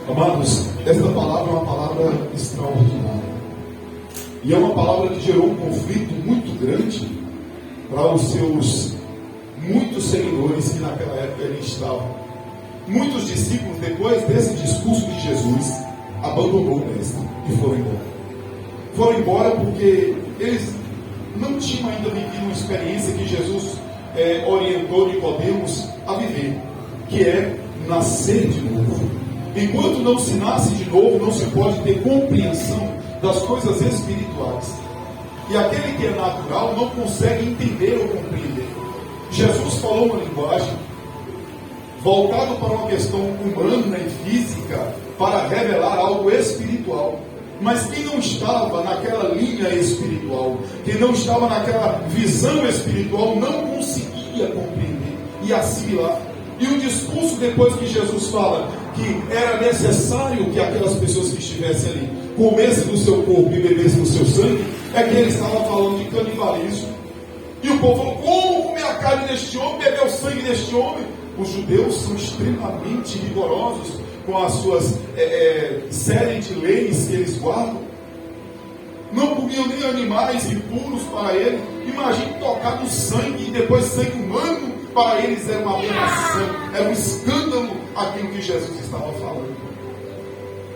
Amados, esta palavra é uma palavra extraordinária. E é uma palavra que gerou um conflito muito grande para os seus muitos seguidores que naquela época ali estavam. Muitos discípulos, depois desse discurso de Jesus, abandonou o mestre e foram embora. Foram embora porque eles não tinham ainda vivido uma experiência que Jesus orientou Nicodemos a viver, que é nascer de novo. Enquanto não se nasce de novo, não se pode ter compreensão das coisas espirituais. E aquele que é natural não consegue entender ou compreender. Jesus falou uma linguagem voltado para uma questão humana e física para revelar algo espiritual. Mas quem não estava naquela linha espiritual, quem não estava naquela visão espiritual, não conseguia compreender e assimilar. E o discurso depois que Jesus fala que era necessário que aquelas pessoas que estivessem ali comessem do seu corpo e bebessem do seu sangue, é que ele estava falando de canibalismo. E o povo falou: como comer a carne deste homem, beber o sangue deste homem? Os judeus são extremamente rigorosos com as suas série de leis que eles guardam. Não comiam nem animais impuros para ele. Imagine tocar no sangue e depois sangue humano. Para eles era uma aberração, era um escândalo aquilo que Jesus estava falando.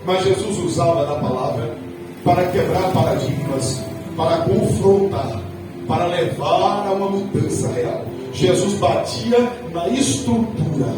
Mas Jesus usava da palavra para quebrar paradigmas, para confrontar, para levar a uma mudança real. Jesus batia na estrutura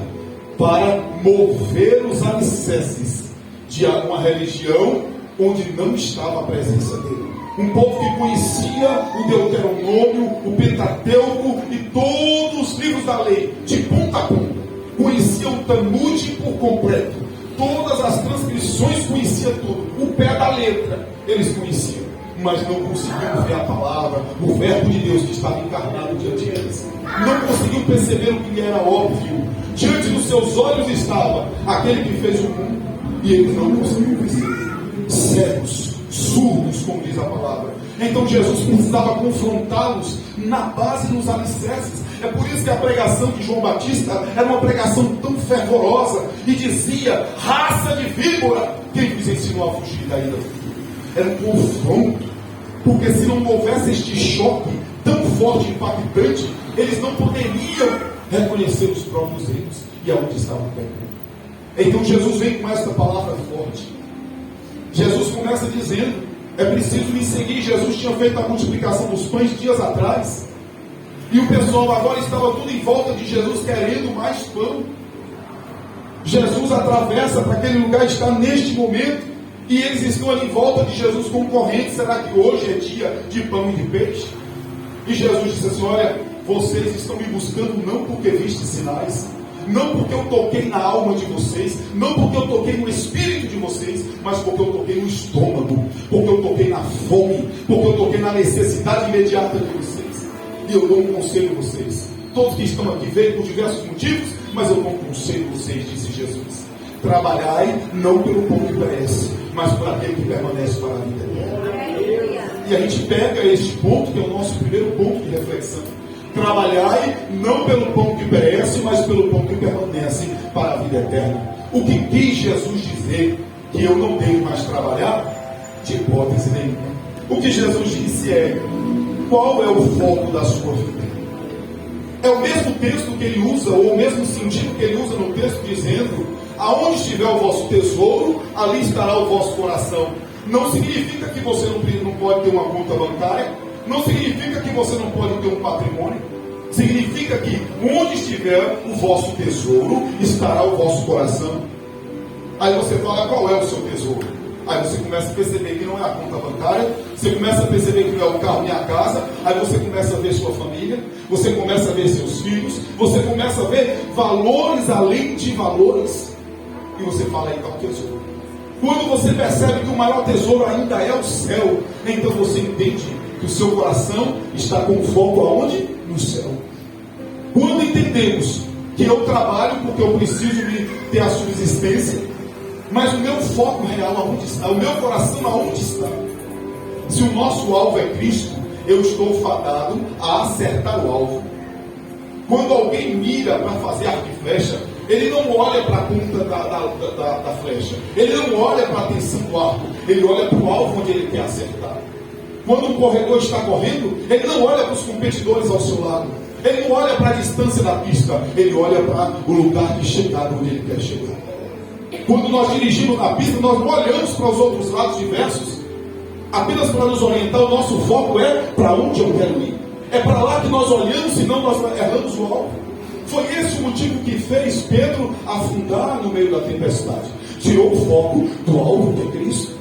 para mover os alicerces de uma religião onde não estava a presença dele. Um povo que conhecia o Deuteronômio, o Pentateuco e todos os livros da lei, de ponta a ponta. Conhecia o Talmud por completo. Todas as transcrições conhecia tudo. O pé da letra eles conheciam. Mas não conseguiam ver a palavra, o verbo de Deus que estava encarnado diante deles. Não conseguiam perceber o que era óbvio. Diante dos seus olhos estava aquele que fez o mundo. E eles não conseguiam perceber. Cegos, surdos, como diz a palavra. Então Jesus precisava confrontá-los na base, nos alicerces. É por isso que a pregação de João Batista era uma pregação tão fervorosa e dizia: raça de víbora, quem vos ensinou a fugir da ira? Era um confronto, porque se não houvesse este choque tão forte e impactante, eles não poderiam reconhecer os próprios erros e aonde estavam pecando. Então Jesus vem com essa palavra forte. Jesus começa dizendo: é preciso me seguir. Jesus tinha feito a multiplicação dos pães dias atrás, e o pessoal agora estava tudo em volta de Jesus querendo mais pão. Jesus atravessa para aquele lugar que está neste momento, e eles estão ali em volta de Jesus concorrentes. Será que hoje é dia de pão e de peixe? E Jesus disse assim: olha, vocês estão me buscando não porque viste sinais, não porque eu toquei na alma de vocês, não porque eu toquei no espírito de vocês, mas porque eu toquei no estômago, porque eu toquei na fome, porque eu toquei na necessidade imediata de vocês. E eu dou um conselho a vocês. Todos que estão aqui veio por diversos motivos, mas eu dou um conselho a vocês, disse Jesus: trabalhai não pelo pão que perece, mas por aquele que permanece para a vida eterna. E a gente pega este ponto, que é o nosso primeiro ponto de reflexão. Trabalhai não pelo pão que perece, mas pelo pão que permanece para a vida eterna. O que quis Jesus dizer? Que eu não devo mais trabalhar? De hipótese nenhuma. O que Jesus disse é: qual é o foco da sua vida? É o mesmo texto que ele usa, ou o mesmo sentido que ele usa no texto, dizendo: aonde estiver o vosso tesouro, ali estará o vosso coração. Não significa que você não pode ter uma conta bancária, não significa que você não pode ter um patrimônio. Significa que onde estiver o vosso tesouro, estará o vosso coração. Aí você fala: qual é o seu tesouro? Aí você começa a perceber que não é a conta bancária, você começa a perceber que não é o carro nem a casa, aí você começa a ver sua família, você começa a ver seus filhos, você começa a ver valores além de valores, e você fala: aí está o tesouro. Quando você percebe que o maior tesouro ainda é o céu, então você entende que o seu coração está com foco aonde? No céu. Quando entendemos que eu trabalho porque eu preciso de ter a subsistência, mas o meu foco real aonde está? O meu coração aonde está? Se o nosso alvo é Cristo, eu estou fadado a acertar o alvo. Quando alguém mira para fazer arco e flecha, ele não olha para a ponta da flecha, ele não olha para a tensão do arco, ele olha para o alvo onde ele quer acertar. Quando o corredor está correndo, ele não olha para os competidores ao seu lado, ele não olha para a distância da pista, ele olha para o lugar de chegada onde ele quer chegar. Quando nós dirigimos na pista, nós não olhamos para os outros lados diversos, apenas para nos orientar. O nosso foco é para onde eu quero ir, é para lá que nós olhamos, senão nós erramos o alvo. Foi esse o motivo que fez Pedro afundar no meio da tempestade. Tirou o foco do alvo de Cristo.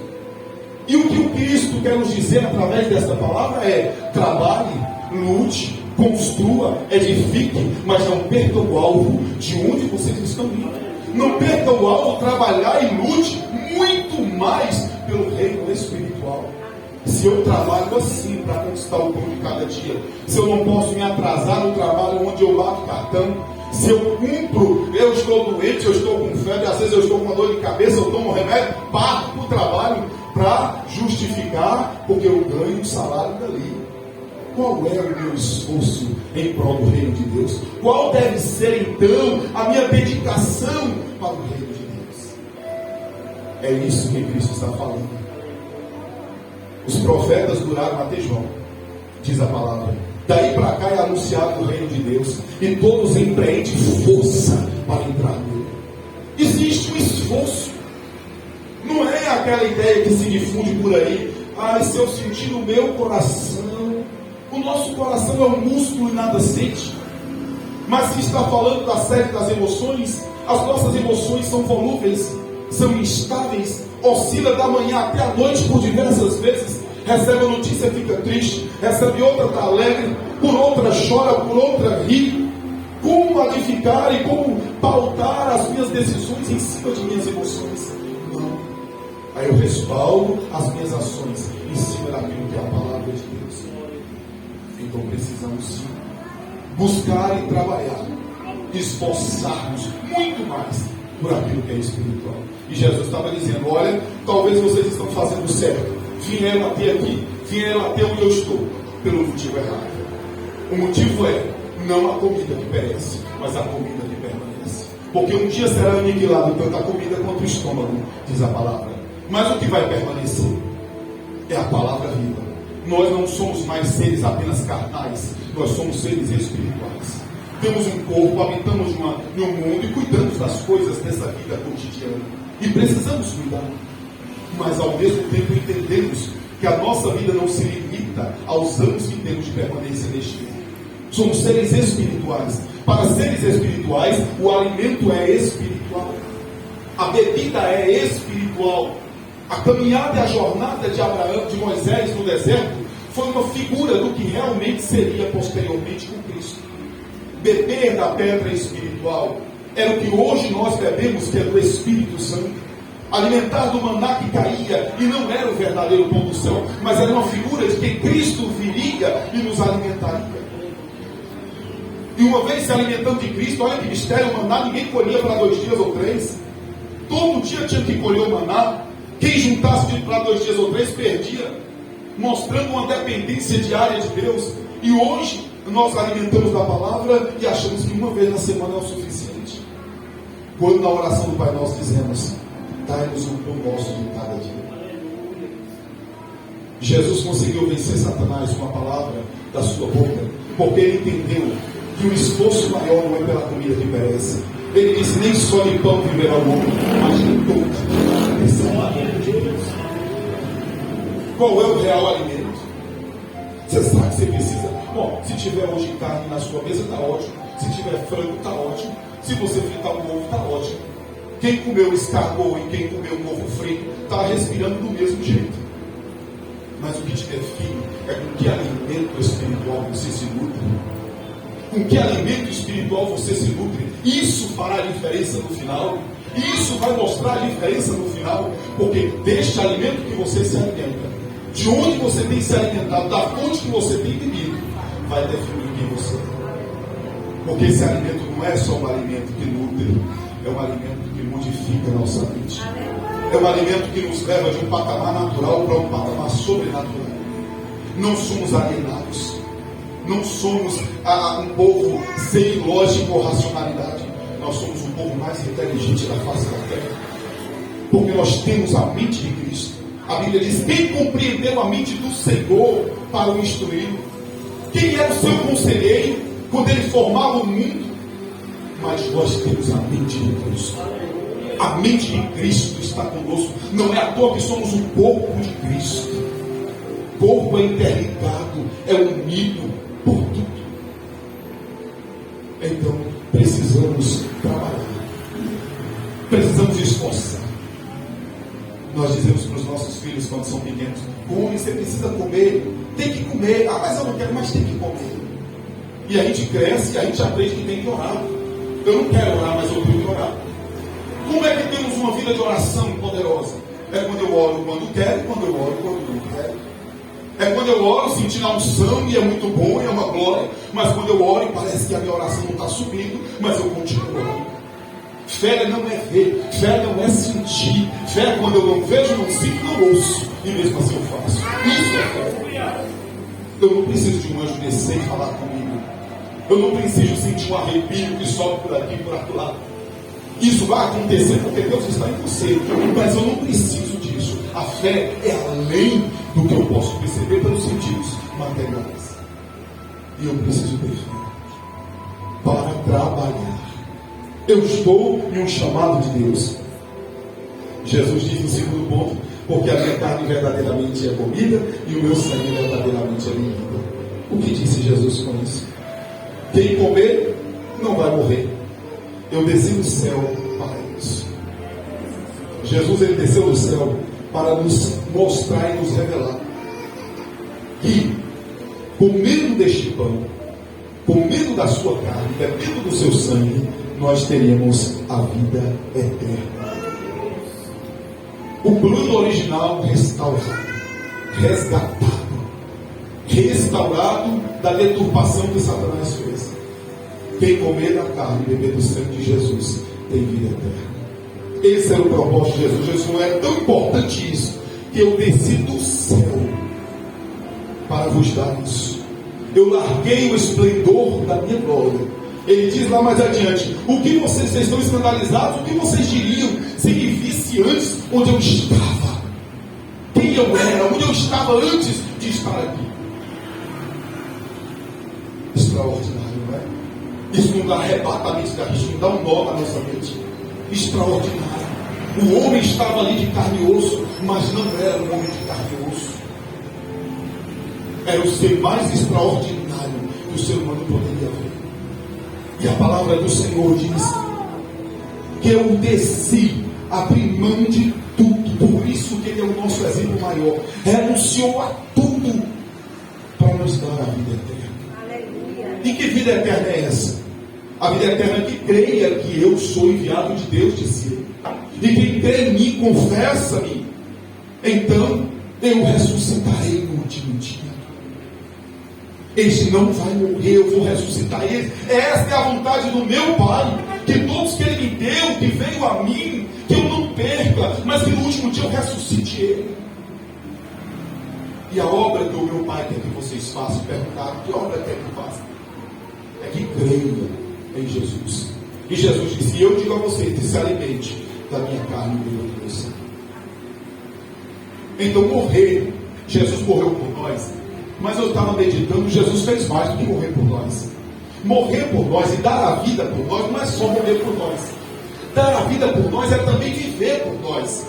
E o que o Cristo quer nos dizer através desta palavra é: trabalhe, lute, construa, edifique, mas não perca o alvo de onde vocês estão indo. Não perca o alvo, trabalhar e lute muito mais pelo reino espiritual. Se eu trabalho assim para conquistar o pão de cada dia, se eu não posso me atrasar no trabalho onde eu bato cartão, se eu cumpro, eu estou doente, eu estou com febre, às vezes eu estou com dor de cabeça, eu tomo remédio, parto para o trabalho para justificar, porque eu ganho um salário dali. Qual é o meu esforço em prol do reino de Deus? Qual deve ser então a minha dedicação para o reino de Deus? É isso que Cristo está falando. Os profetas duraram até João, diz a palavra. Daí para cá é anunciado o reino de Deus, e todos empreendem força para entrar nele. Existe um esforço. Não é aquela ideia que se difunde por aí: se eu sentir no meu coração. O nosso coração é um músculo e nada sente. Mas se está falando da série das emoções, as nossas emoções são volúveis, são instáveis, oscila da manhã até a noite por diversas vezes. Recebe a notícia, fica triste, recebe outra, está alegre, por outra chora, por outra ri. Como modificar e como pautar as minhas decisões em cima de minhas emoções? Não. Aí eu respaldo as minhas ações em cima daquilo que é a palavra de Deus. Então precisamos sim buscar e trabalhar, esforçar-nos muito mais por aquilo que é espiritual. E Jesus estava dizendo: olha, talvez vocês estão fazendo certo, vieram até aqui, vieram até onde eu estou, pelo motivo errado. O motivo é não a comida que perece, mas a comida que permanece. Porque um dia será aniquilado tanto a comida quanto o estômago, diz a palavra. Mas o que vai permanecer é a palavra viva. Nós não somos mais seres apenas carnais, nós somos seres espirituais. Temos um corpo, habitamos no mundo e cuidamos das coisas dessa vida cotidiana. E precisamos cuidar. Mas ao mesmo tempo entendemos que a nossa vida não se limita aos anos que temos de permanência neste mundo. Somos seres espirituais. Para seres espirituais, o alimento é espiritual. A bebida é espiritual. A caminhada e a jornada de Abraão, de Moisés no deserto, foi uma figura do que realmente seria posteriormente com Cristo. Beber da pedra espiritual era o que hoje nós bebemos, que é do Espírito Santo. Alimentar do maná que caía, e não era o verdadeiro pão do céu, mas era uma figura de que Cristo viria e nos alimentaria. E uma vez se alimentando de Cristo, olha que mistério, o maná ninguém colhia para 2 dias ou 3. Todo dia tinha que colher o maná. Quem juntasse para 2 dias ou 3 perdia, mostrando uma dependência diária de Deus. E hoje nós alimentamos da palavra e achamos que uma vez na semana é o suficiente. Quando na oração do Pai Nosso dizemos: dai-nos o pão nosso de cada dia. Jesus conseguiu vencer Satanás com a palavra da sua boca, porque ele entendeu que o esforço maior não é pela comida que perece. Ele disse: nem só de pão viverá o homem, mas de toda essa palavra de Deus. Qual é o real alimento? Você sabe que você precisa. Bom, se tiver hoje carne na sua mesa, está ótimo. Se tiver frango, está ótimo. Se você fritar um ovo, está ótimo. Quem comeu escargot e quem comeu um ovo frito está respirando do mesmo jeito. Mas o que te define é com que alimento espiritual você se nutre. Com que alimento espiritual você se nutre. Isso fará a diferença no final. Isso vai mostrar a diferença no final. Porque deste alimento que você se alimenta, de onde você tem se alimentado, da fonte que você tem bebido, vai definir quem você é. Porque esse alimento não é só um alimento que nutre, é um alimento que modifica a nossa mente. É um alimento que nos leva de um patamar natural para um patamar sobrenatural. Não somos alienados. Não somos um povo sem lógica ou racionalidade. nós somos o povo mais inteligente da face da terra, porque nós temos a mente de Cristo. A Bíblia diz: quem compreendeu a mente do Senhor para o instruí-lo? Quem era o seu conselheiro quando ele formava o mundo? Mas nós temos a mente de Cristo. A mente de Cristo está conosco. Não é à toa que somos o corpo de Cristo. O corpo é interligado, é unido por tudo. Então, precisamos trabalhar. Precisamos esforçar. Nós dizemos para os nossos filhos quando são pequenos: come, você precisa comer. Tem que comer. Ah, mas eu não quero, mas tem que comer. E a gente cresce e a gente aprende que tem que orar. Eu não quero orar, mas eu tenho que orar. Como é que temos uma vida de oração poderosa? É quando eu oro quando quero, quando eu oro quando não quero. É quando eu oro sentindo a unção e é muito bom, e é uma glória. Mas quando eu oro e parece que a minha oração não está subindo, mas eu continuo orando. Fé não é ver, fé não é sentir. Fé é quando eu não vejo, não sinto, não ouço, e mesmo assim eu faço. Isso é fé. Eu não preciso de um anjo descer e falar comigo. Eu não preciso sentir um arrepio que sobe por aqui e por lá. Isso vai acontecer porque Deus está em você. Mas eu não preciso disso. A fé é além do que eu posso perceber pelos sentidos materiais. E eu preciso ter fé para trabalhar. Eu estou em um chamado de Deus. Jesus diz no segundo ponto: porque a minha carne verdadeiramente é comida e o meu sangue verdadeiramente é bebida. O que disse Jesus com isso? Quem comer não vai morrer. Eu desci do céu para isso. Jesus, ele desceu do céu para nos mostrar e nos revelar que, comendo deste pão, comendo da sua carne, bebendo do seu sangue, nós teríamos a vida eterna. O plano original restaurado, resgatado, restaurado da deturpação que Satanás fez. Quem comer da carne e beber do sangue de Jesus tem vida eterna. Esse era o propósito de Jesus. Jesus não é tão importante isso, que eu desci do céu para vos dar isso. Eu larguei o esplendor da minha glória. Ele diz lá mais adiante: o que vocês estão escandalizados? O que vocês diriam se me visse antes onde eu estava? Quem eu era? Onde eu estava antes de estar aqui? Extraordinário, não é? Isso não dá arrebatamento da gente, não dá um nó na nossa mente. Extraordinário. O homem estava ali de carne e osso, mas não era um homem de carne e osso. Era o ser mais extraordinário que o ser humano poderia ver. E a palavra do Senhor diz que eu desci, abri mão de tudo. Por isso que Ele é o nosso exemplo maior. Renunciou a tudo para nos dar a vida eterna. Aleluia. E que vida eterna é essa? A vida eterna que creia que eu sou enviado de Deus, disse Ele. E quem crê em mim, confessa-me, então eu ressuscitarei no último dia. Este não vai morrer, eu vou ressuscitar ele. Esta é a vontade do meu Pai, que todos que Ele me deu, que veio a mim, que eu não perca, mas que no último dia eu ressuscite ele. E a obra que o meu Pai quer que vocês façam, perguntaram: que obra quer que eu faça? É que creia em Jesus. E Jesus disse: e eu digo a vocês que se alimente da minha carne e do meu sangue. Então morrer, Jesus morreu por nós. Mas eu estava meditando, Jesus fez mais do que morrer por nós. Morrer por nós e dar a vida por nós não é só morrer por nós. Dar a vida por nós é também viver por nós.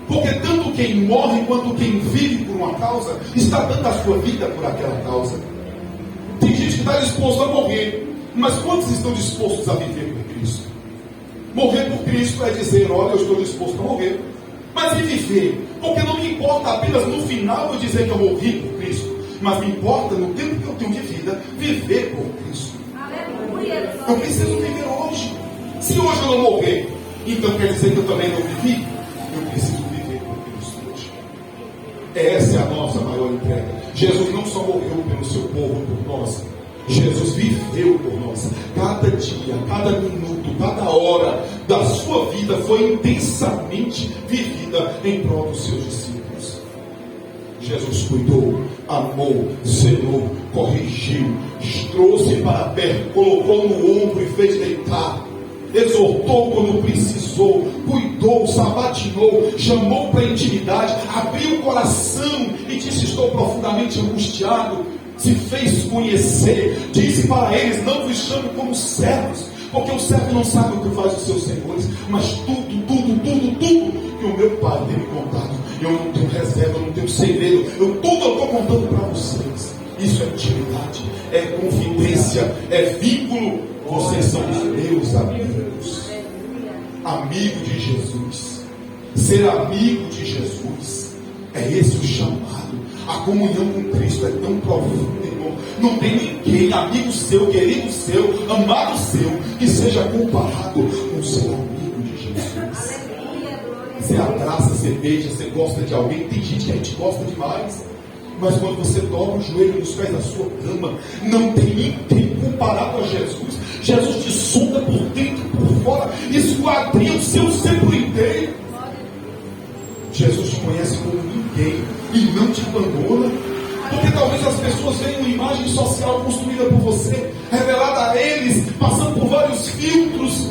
Porque tanto quem morre quanto quem vive por uma causa está dando a sua vida por aquela causa. Tem gente que está disposto a morrer, mas quantos estão dispostos a viver por Cristo? Morrer por Cristo é dizer: olha, eu estou disposto a morrer. Mas e viver? Porque não me importa apenas no final eu dizer que eu morri por Cristo, mas me importa no tempo que eu tenho de vida viver por Cristo. Aleluia. Eu preciso viver hoje. Se hoje eu não morrer, então quer dizer que eu também não vivi? Eu preciso viver por Cristo hoje. Essa é a nossa maior entrega. Jesus não só morreu pelo seu povo, por nós. Jesus viveu por nós. Cada dia, cada minuto, cada hora da sua vida foi intensamente vivida em prol dos seus discípulos. Jesus cuidou, amou, zelou, corrigiu, trouxe para perto, colocou no ombro e fez deitar. exortou quando precisou, cuidou, sabatinou, chamou para a intimidade, abriu o coração e disse: estou profundamente angustiado. Se fez conhecer, disse para eles: não vos chamo como servos, porque o servo não sabe o que faz os seus senhores, mas tudo que o meu Pai tem me contado, eu não tenho reserva, eu não tenho segredo, eu estou contando para vocês. Isso é intimidade, é confidência, é vínculo. Vocês são os meus amigos, amigo de Jesus. Ser amigo de Jesus é esse o chamado. A comunhão com Cristo é tão profunda, irmão. Não tem ninguém, amigo seu, querido seu, amado seu, que seja comparado com o seu amigo de Jesus. Você abraça, você beija, você gosta de alguém. Tem gente que a gente gosta demais, mas quando você dobra o joelho nos pés da sua cama, não tem ninguém comparado a Jesus. Jesus te sonda por dentro e por fora, esquadrinha o seu ser por inteiro. Jesus te conhece como ninguém e não te abandona, porque talvez as pessoas vejam uma imagem social construída por você, revelada a eles, passando por vários filtros.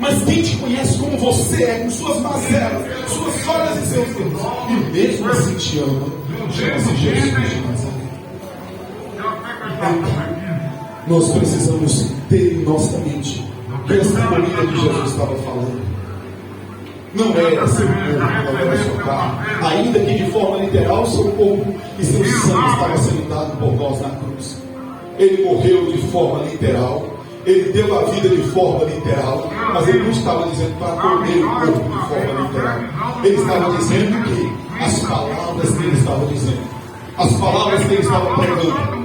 Mas quem te conhece como você é, com suas mazelas, suas falhas e seus erros, e mesmo assim te ama, chama-se Jesus de Nazaré. Então, nós precisamos ter em nossa mente que essa comida que Jesus estava falando não era seu corpo, não era sua carne, ainda que de forma literal seu corpo e seu sangue estava sendo dado por nós na cruz. Ele morreu de forma literal, ele deu a vida de forma literal, mas ele não estava dizendo para comer o corpo de forma literal. Ele estava dizendo que as palavras que ele estava dizendo, as palavras que ele estava pregando,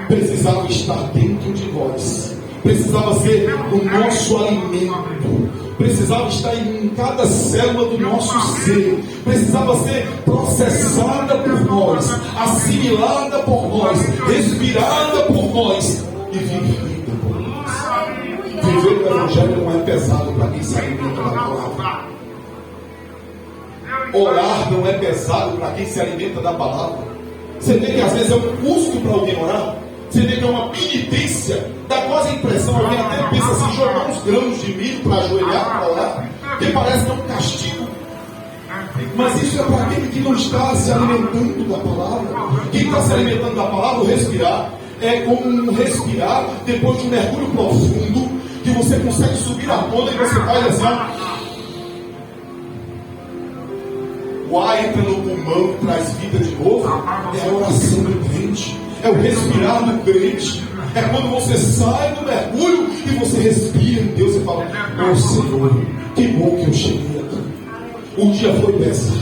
precisavam estar dentro de nós, precisava ser o nosso alimento, precisava estar em cada célula do nosso ser, precisava ser processada por nós, assimilada por nós, respirada por nós e vivida por nós. Viver o Evangelho não é pesado para quem se alimenta da palavra. Orar não é pesado para quem se alimenta da palavra. Você vê que às vezes é um custo para alguém orar. Você vê que é uma penitência, dá quase a impressão, alguém até pensa assim, jogar uns grãos de milho para ajoelhar, para orar, que parece que é um castigo. Mas isso é para aquele que não está se alimentando da palavra. Quem está se alimentando da palavra, o respirar, é como um respirar depois de um mergulho profundo, que você consegue subir a ponta e você faz assim, o ar entra no pulmão e traz vida de novo. É a oração do crente, é o respirar do crente, é quando você sai do mergulho e você respira em Deus e fala: oh Senhor, que bom que eu cheguei aqui. O dia foi pesado,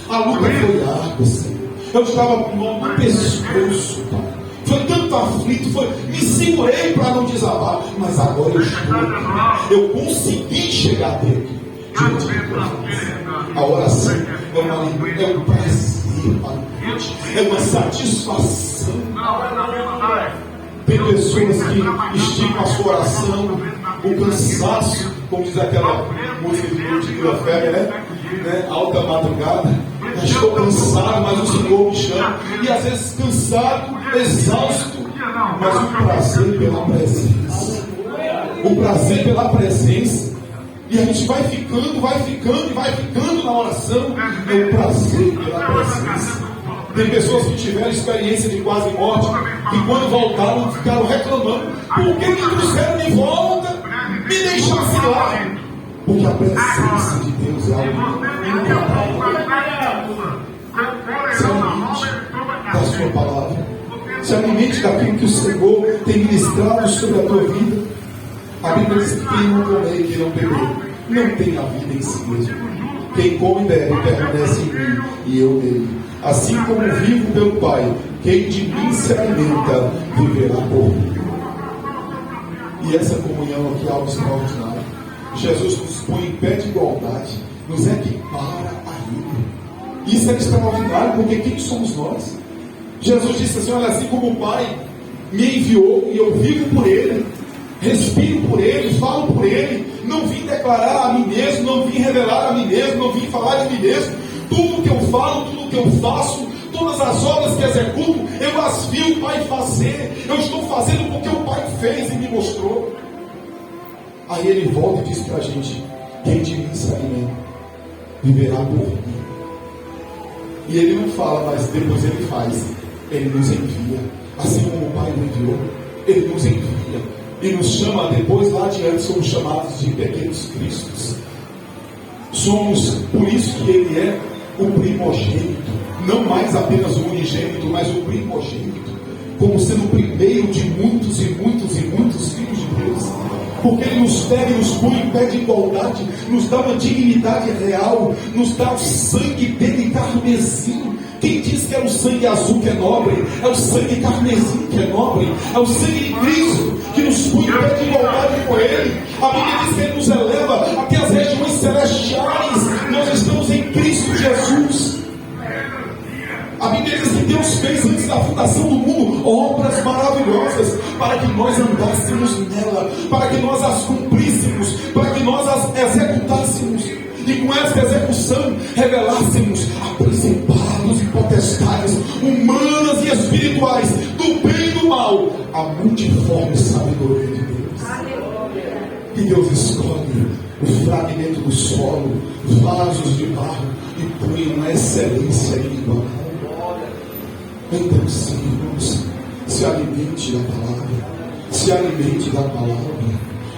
a luta foi árdua, Senhor. Eu estava com o nó no pescoço, Pai. Foi tanto aflito, me segurei para não desabar, mas agora eu estou aqui. Eu consegui chegar até aqui. Diante de Deus. A oração é um prazer para o crente, é uma satisfação. Tem pessoas que esticam a sua oração, o cansaço, como diz aquela música de Tira Férias, né? Alta madrugada. Estou cansado, mas o Senhor me chama. E às vezes cansado, exausto, mas o prazer pela presença. O prazer pela presença. E a gente vai ficando na oração. É o prazer pela presença. Tem pessoas que tiveram experiência de quase morte e quando voltaram ficaram reclamando: por que me trouxeram de volta? Me deixasse lá. Porque a presença de Deus é algo incomparável. Se alimente da sua palavra, se alimente daquilo que o Senhor tem ministrado sobre a tua vida. A Bíblia diz que quem não comer e quem não beber não tem a vida em si mesmo. Quem come e bebe permanece em mim e eu nele. Assim como vivo pelo Pai, quem de mim se alimenta viverá por mim. E essa comunhão aqui é algo extraordinário. Jesus nos põe em pé de igualdade, nos equipara a Ele. Isso é extraordinário, porque quem somos nós? Jesus disse assim: olha, assim como o Pai me enviou e eu vivo por Ele, respiro por Ele, falo por Ele, não vim declarar a mim mesmo, não vim revelar a mim mesmo, não vim falar de mim mesmo. Tudo que eu falo, tudo que eu faço, todas as obras que executo, eu as vi o Pai fazer. Eu estou fazendo porque o Pai fez e me mostrou. Aí ele volta e diz para a gente: quem de mim se alimenta, viverá por mim. E ele não fala, mas depois ele faz. Ele nos envia, assim como o Pai o enviou. Ele nos envia e nos chama. Depois lá adiante somos chamados de pequenos cristos. Somos, por isso que ele é o primogênito, não mais apenas o unigênito, mas o primogênito, como sendo o primeiro de muitos e muitos e muitos filhos de Deus. Porque ele nos pega e nos põe em pé de igualdade, nos dá uma dignidade real, nos dá o sangue dele carmesim. Quem diz que é o sangue azul que é nobre? É o sangue carmesim que é nobre. É o sangue de Cristo que nos põe em pé de igualdade com ele. A Bíblia diz que ele nos eleva até as regiões celestiais. Nós estamos em Cristo Jesus. A Bíblia diz que Deus fez antes da fundação do mundo obras maravilhosas para que nós andássemos nela, para que nós as cumpríssemos, para que nós as executássemos. E com essa execução revelássemos a principados e potestades humanas e espirituais, do bem e do mal, a multiforme sabedoria de Deus. E Deus escolhe o fragmento do solo, vasos de barro, e põe uma excelência igual. Então, sim, irmãos, se alimente da palavra, se alimente da palavra,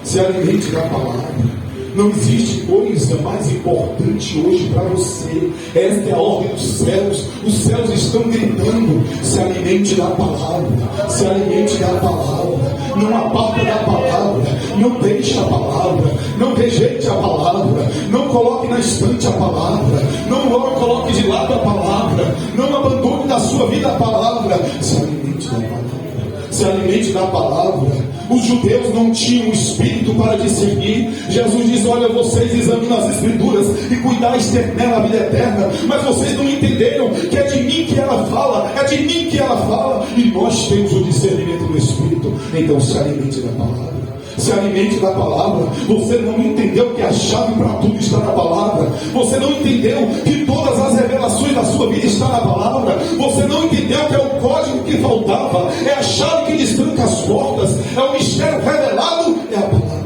se alimente da palavra. Não existe coisa mais importante hoje para você. Esta é a ordem dos céus. Os céus estão gritando: se alimente da palavra, se alimente da palavra. Não aparta da palavra, não deixe a palavra, não rejeite a palavra, não coloque na estante a palavra, não coloque de lado a palavra, não abandone da sua vida a palavra. Se alimente da palavra, se alimente da palavra. Os judeus não tinham espírito para discernir. Jesus diz: olha, vocês examinam as escrituras e cuidais ter nela a vida eterna, mas vocês não entenderam que é de mim que ela fala, é de mim que ela fala, e nós temos o discernimento do Espírito. Então se alimente da palavra, se alimente da palavra. Você não entendeu que a chave para tudo está na palavra. Você não entendeu que todas as revelações da sua vida estão na palavra. Você não entendeu que é o código que faltava, é a chave que destranca as portas, é o mistério revelado, é a palavra.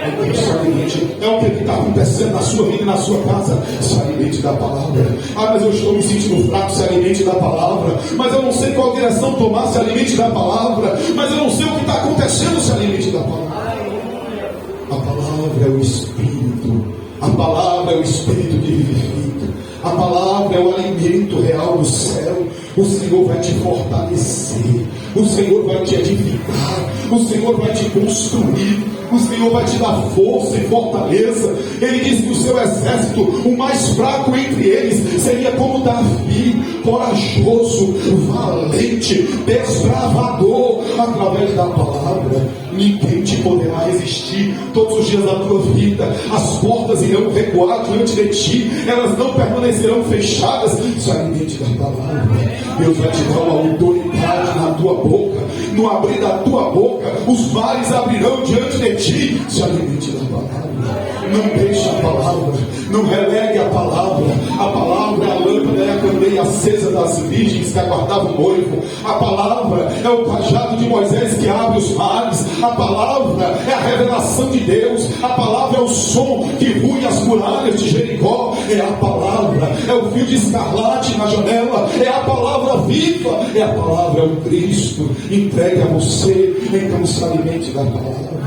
Então se alimente. É o que está acontecendo na sua vida e na sua casa. Se alimente da palavra. Ah, mas eu estou me sentindo fraco. Se alimente da palavra. Mas eu não sei qual direção tomar. Se alimente da palavra. Mas eu não sei o que está acontecendo. Se alimente da palavra. A palavra é o Espírito. A palavra é o Espírito que vivifica. A palavra é o alimento real do céu. O Senhor vai te fortalecer. O Senhor vai te edificar. O Senhor vai te construir. O Senhor vai te dar força e fortaleza. Ele diz que o seu exército, o mais fraco entre eles, seria como Davi, corajoso, valente, desbravador, através da palavra. Ninguém te poderá resistir todos os dias da tua vida. As portas irão recuar diante de ti, elas não permanecerão fechadas. Se alimente da palavra. Deus vai te dar uma autoridade na tua boca. No abrir da tua boca, os mares abrirão diante de ti. Se alimente da palavra. Não deixe a palavra, não relegue a palavra. A palavra é a lâmpada e a candeia acesa das virgens que aguardavam o noivo. A palavra é o cajado de Moisés que abre os mares. A palavra é a revelação de Deus. A palavra é o som que rui as muralhas de Jericó. É a palavra, é o fio de escarlate na janela. É a palavra viva. É a palavra, é o Cristo entregue a você. Então se alimente da palavra.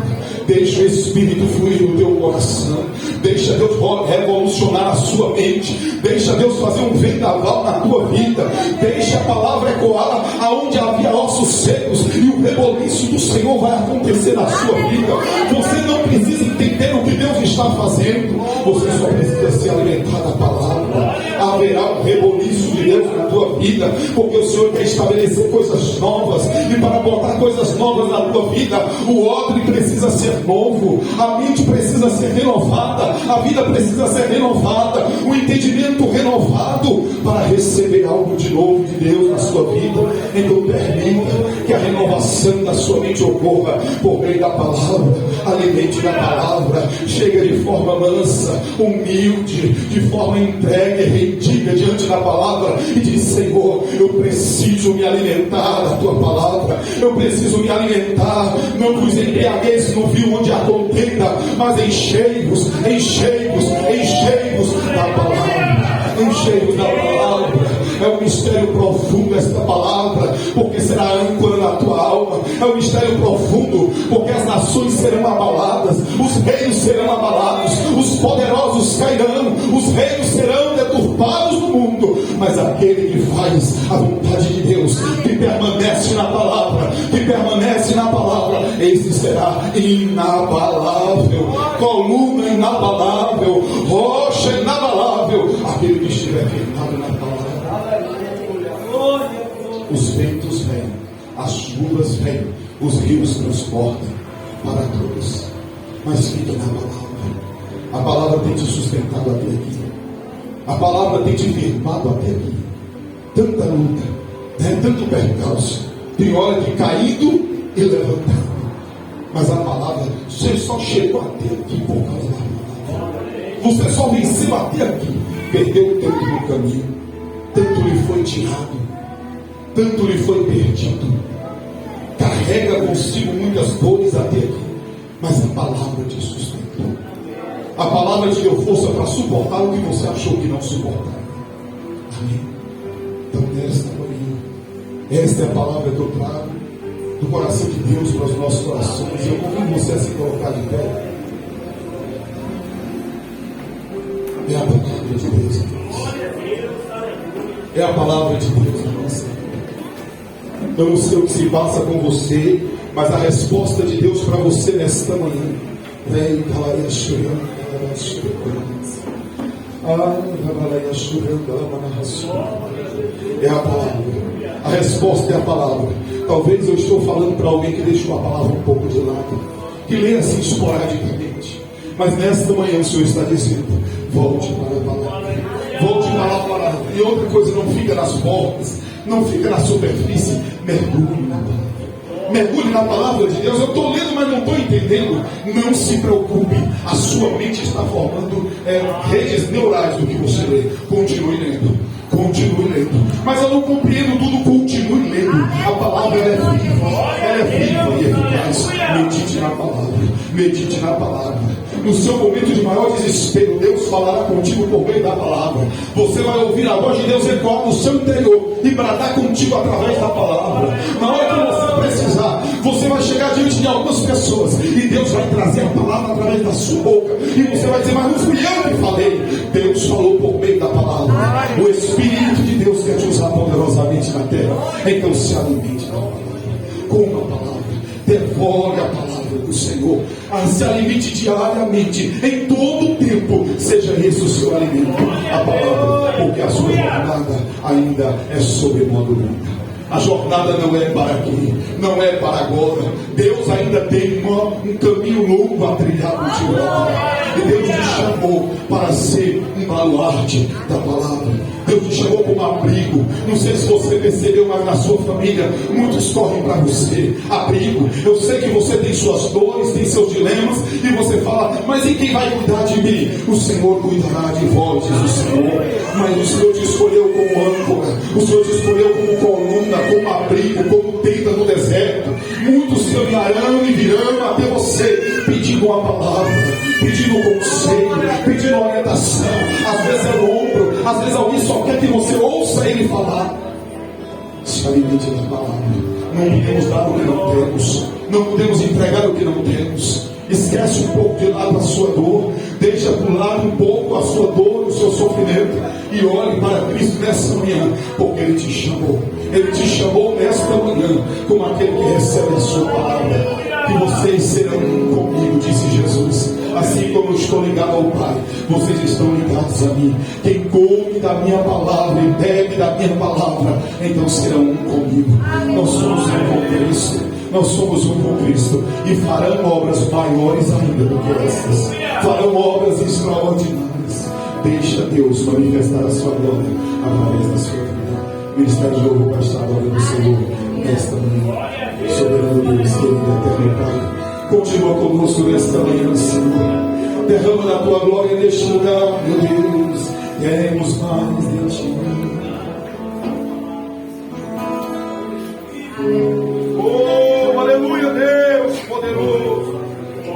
Deixa o Espírito fluir no teu coração. Deixa Deus revolucionar a sua mente. Deixa Deus fazer um vendaval na tua vida. Deixa a palavra ecoar aonde havia ossos secos, e o reboliço do Senhor vai acontecer na sua vida. Você não precisa entender o que Deus está fazendo. Você só precisa se alimentar da palavra. Haverá um reboliço de Deus na tua vida, porque o Senhor quer estabelecer coisas novas. E para botar coisas novas na tua vida, o odre precisa ser novo, a mente precisa ser renovada, a vida precisa ser renovada, o entendimento renovado para receber algo de novo de Deus na sua vida. Então permita que a renovação da sua mente ocorra por meio da palavra. Alimente da palavra. Chega de forma mansa, humilde, de forma entregue, rendida diante da palavra, e diz: Senhor, eu preciso me alimentar da tua palavra, eu preciso me alimentar. Não vos embriagueis no vinho onde há contenda, mas enchei-vos da palavra, enchei-vos da palavra. É um mistério profundo esta palavra, porque será âncora na tua alma. É um mistério profundo, porque as nações serão abaladas, os reinos serão abalados, os poderosos cairão, os reinos serão deturpados no mundo, mas aquele que faz a vontade de Deus, que permanece na palavra, esse será inabalável, coluna inabalável, rocha inabalável, aquele que estiver firmado na palavra. Os ventos vêm, as chuvas vêm, os rios transportam para todos, mas fica na palavra. A palavra tem te sustentado até aqui, a palavra tem te firmado até aqui. Tanta luta, tanto percalço, tem hora de caído e levantado, mas a palavra, você só chegou até aqui por causa da palavra. Você só venceu até aqui, perdeu tanto no caminho, tanto lhe foi tirado, tanto lhe foi perdido, carrega consigo muitas dores até aqui, mas a palavra te sustentou. A palavra te deu força para suportar o que você achou que não suportaria. Amém? Então, nesta manhã, esta é a palavra que eu trago do coração de Deus para os nossos corações. Eu convido você a se colocar de pé. É a palavra de Deus, irmãos. É a palavra de Deus, irmãos. Eu não sei o que se passa com você, mas a resposta de Deus para você nesta manhã vem, é a palavra. A resposta é a palavra. Talvez eu estou falando para alguém que deixou a palavra um pouco de lado, que lê assim esporadicamente, mas nesta manhã o Senhor está dizendo: volte para a palavra, volte para a palavra. E outra coisa, não fica nas portas, não fica na superfície, mergulhe na palavra. Mergulhe na palavra de Deus. Eu estou lendo, mas não estou entendendo. Não se preocupe, a sua mente está formando redes neurais do que você lê. Continue lendo, continue lendo. Mas eu não compreendo tudo, continue lendo. A palavra é viva e eficaz. Medite na palavra, medite na palavra. No seu momento de maior desespero, Deus falará contigo por meio da palavra. Você vai ouvir a voz de Deus ecoar no seu interior e bradar contigo através da palavra. Na hora que você precisar, você vai chegar diante de algumas pessoas e Deus vai trazer a palavra através da sua boca, e você vai dizer: mas não fui eu que falei. Deus falou por meio da palavra. O Espírito de Deus quer te usar poderosamente na terra. Então se alimente da palavra, coma a palavra, devore a palavra do Senhor, se alimente diariamente, em todo o tempo, seja esse o seu alimento, a palavra, porque a sua jornada ainda é sobremodo longa. A jornada não é para aqui, não é para agora. Deus ainda tem um caminho longo a trilhar contigo. E Deus te chamou para ser um baluarte da palavra. Deus te chamou como abrigo. Não sei se você percebeu, mas na sua família muitos correm para você. Abrigo. Eu sei que você tem suas dores, tem seus dilemas, e você fala: mas e quem vai cuidar de mim? O Senhor cuidará de vós, diz o Senhor. Mas o Senhor te escolheu como âncora, o Senhor te escolheu como coluna, como abrigo, como tenda no deserto. Muitos caminharão e virão até você pedindo uma palavra, pedindo conselho, pedindo orientação. Às vezes é o ombro, às vezes alguém só quer que você ouça ele falar. Se alimente da palavra. Não podemos dar o que não temos, não podemos entregar o que não temos. Esquece um pouco de lado a sua dor, deixa por lado um pouco a sua dor, o seu sofrimento, e olhe para Cristo nessa manhã, porque Ele te chamou. Ele te chamou nesta manhã como aquele que recebe a sua palavra. Que vocês serão um comigo, disse Jesus. Assim como eu estou ligado ao Pai, vocês estão ligados a mim. Quem come da minha palavra e bebe da minha palavra, então serão um comigo. Nós somos um com Cristo. Nós somos um com Cristo. E farão obras maiores ainda do que essas. Farão obras extraordinárias. Deixa Deus manifestar a sua glória através da sua vida. Ministério de louvor para estar adorando o Senhor nesta manhã. Soberano Deus, querido eterno Pai, continua conosco nesta manhã, Senhor. Derrama da tua glória neste lugar, meu Deus. Queremos mais de ti. Aleluia.